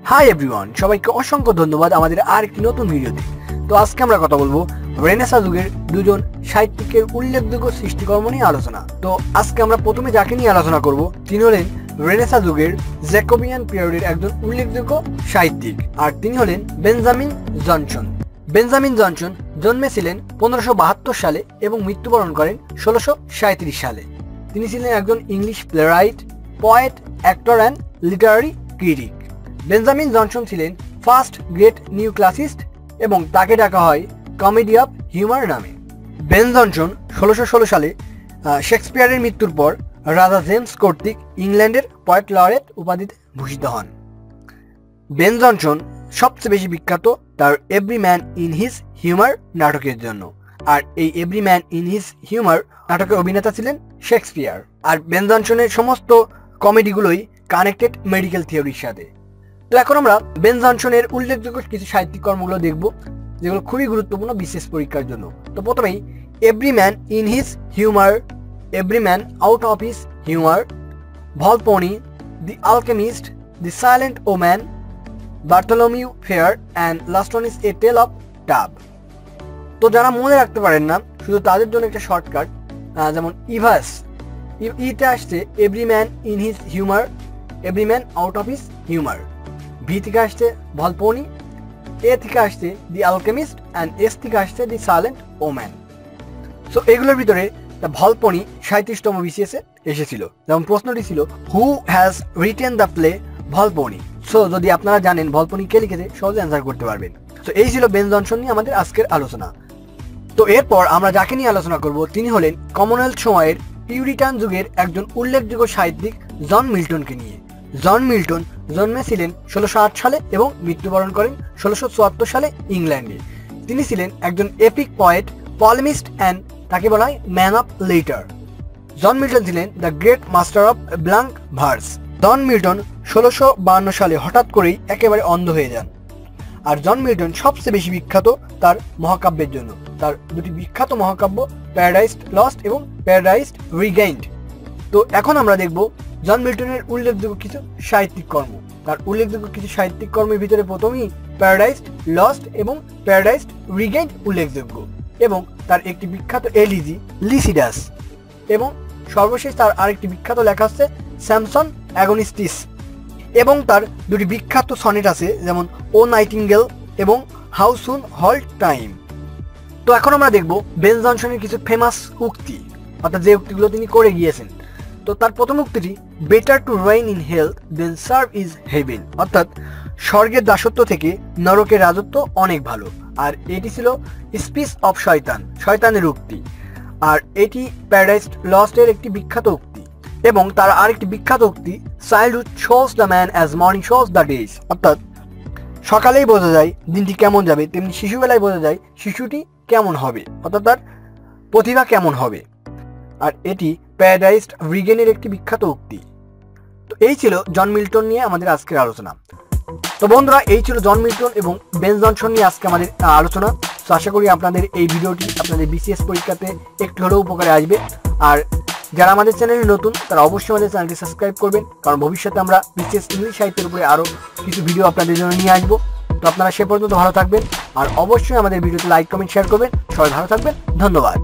Hi everyone, সবাইকে অসংখ্য ধন্যবাদ আমাদের আরেকটি নতুন ভিডিওতে। তো আজকে আমরা কথা বলবো রেনেসাঁ যুগের দুজন সাহিত্যিকের উল্লেখযোগ্য সৃষ্টিকর্ম নিয়ে আলোচনা। তো আজকে আমরা প্রথমে যাকে নিয়ে আলোচনা করব তিনি হলেন রেনেসাঁ যুগের জ্যাকোবিয়ান পিরিয়ডের একজন উল্লেখযোগ্য সাহিত্যিক, আর তিনি হলেন বেঞ্জামিন জনসন। বেঞ্জামিন জনসন জন্মেছিলেন 1572 সালে এবং মৃত্যুবরণ করেন 1637 সালে। তিনি ছিলেন একজন English playwright, poet, actor and literary critic. Benjamin Jonson ছিলেন ফার্স্ট গ্রেট নিউ ক্লাসিস্ট এবং তাকে ডাকা হয় কমেডি অফ হিউমার নামে। বেন জনসন 1616 সালে শেক্সপিয়ারের মৃত্যুর পর রাজা জেমস কর্তৃক ইংল্যান্ডের পয়েট লরেট উপাধিতে ভূষিত হন। বেন জনসন সবচেয়ে বেশি বিখ্যাত তার every Man in His humour নাটকের জন্য, আর এই every Man in His humour নাটকের অভিনেতা ছিলেন শেক্সপিয়ার। আর বেন জনসনের সমস্ত কমেডিগুলোই কানেক্টেড মেডিকেল থিওরির সাথে। তো এখন আমরা বেন জনসনের উল্লেখযোগ্য কিছু সাহিত্যিক কর্মগুলো দেখব, যেগুলো খুবই গুরুত্বপূর্ণ বিশেষ পরীক্ষার জন্য। তো প্রথমেই Every Man in His Humour, Every Man out of His Humour, Volpone, the Alchemist, the Silent Woman, Bartholomew Fair and last one is a Tale of Tub. তো যারা মনে রাখতে পারেন না, শুধু তাদের জন্য একটা শর্টকাট, যেমন ইভাস, ইতে আসছে every Man in His Humour, Every Man out of His humour. V থেকে আসছে ভলপনি, এ থেকে আসছে দি আলকেমিস্ট অ্যান্ড এস থেকে আসছে দি সাইলেন্ট ওম্যান। সো এগুলোর ভিতরে ভলপনি 37তম BCS এ এসেছিল। যেমন প্রশ্নটি ছিল who has written the play Volpone. So যদি আপনারা জানেন ভলপনি কে লিখেছে, সহজে অ্যান্সার করতে পারবেন। তো এই ছিল বেন জনসন নিয়ে আমাদের আজকের আলোচনা। তো এরপর আমরা যাকে নিয়ে আলোচনা করব তিনি হলেন কমনওয়েলথ সময়ের পিউরিটান যুগের একজন উল্লেখযোগ্য সাহিত্যিক জন মিল্টনকে নিয়ে। জন মিল্টন জন্মেছিলেন 1608 সালে এবং মৃত্যুবরণ করেন 1674 সালে ইংল্যান্ডে। তিনি ছিলেন একজন এপিক পয়েট, পলেমিস্ট অ্যান্ড তাকে বলা হয় man of letter. John Milton ছিলেন the great master of blank verse. John Milton 1652 সালে হঠাৎ করেই একেবারে অন্ধ হয়ে যান। আর জন মিল্টন সবচেয়ে বেশি বিখ্যাত তার মহাকাব্যের জন্য। তার দুটি বিখ্যাত মহাকাব্য প্যারাডাইজ লস্ট এবং প্যারাডাইজ রিগেইনড। তো এখন আমরা দেখব জন মিল্টনের উল্লেখযোগ্য কিছু সাহিত্যিক কর্ম। তার উল্লেখযোগ্য কিছু সাহিত্যিক কর্মের ভিতরে প্রথমেই প্যারাডাইজ লস্ট এবং প্যারাডাইজ রিগেইনড উল্লেখযোগ্য, এবং তার একটি বিখ্যাত এলিজি লিসিডাস, এবং সর্বশেষ তার আরেকটি বিখ্যাত লেখা আছে স্যামসন অ্যাগনিস্টিস, এবং তার দুটি বিখ্যাত সনেট আছে যেমন ও নাইটিঙ্গেল এবং হাউ সুন হল্ট টাইম। তো এখন আমরা দেখব বেন জনসনের কিছু ফেমাস উক্তি, অর্থাৎ যে উক্তিগুলো তিনি করে গিয়েছেন। তো তার প্রথম উক্তিটি better to reign in health than serve is heaven, অর্থাৎ স্বর্গের দাসত্ব থেকে নরকের রাজত্ব অনেক ভালো। আর এটি ছিল স্পিচ অফ শয়তান, শয়তানের উক্তি। আর এটি প্যারাডাইজ লস্টের একটি বিখ্যাত উক্তি, এবং তার আরেকটি বিখ্যাত উক্তি childhood shows the man as morning shows the day, অর্থাৎ সকালেই বোঝা যায় দিনটি কেমন যাবে, তেমনি শিশুবেলায় বোঝা যায় শিশুটি কেমন হবে, অর্থাৎ তার প্রতিভা কেমন হবে। আর এটি প্যারাডাইজ রিগেনের একটি বিখ্যাত উক্তি। তো এই ছিল জন মিল্টন নিয়ে আমাদের আজকের আলোচনা। তো বন্ধুরা, এই ছিল জন মিল্টন এবং বেন জনসন নিয়ে আজকে আমাদের আলোচনা। তো আশা করি আপনাদের এই ভিডিওটি আপনাদের BCS পরীক্ষাতে একটু হলেও উপকারে আসবে। আর যারা আমাদের চ্যানেলে নতুন তারা অবশ্যই আমাদের চ্যানেলটি সাবস্ক্রাইব করবেন, কারণ ভবিষ্যতে আমরা BCS ইংলিশ সাহিত্যের উপরে আরও কিছু ভিডিও আপনাদের জন্য নিয়ে আসবো। তো আপনারা সে পর্যন্ত ভালো থাকবেন, আর অবশ্যই আমাদের ভিডিওতে লাইক, কমেন্ট, শেয়ার করবেন। সবাই ভালো থাকবেন, ধন্যবাদ।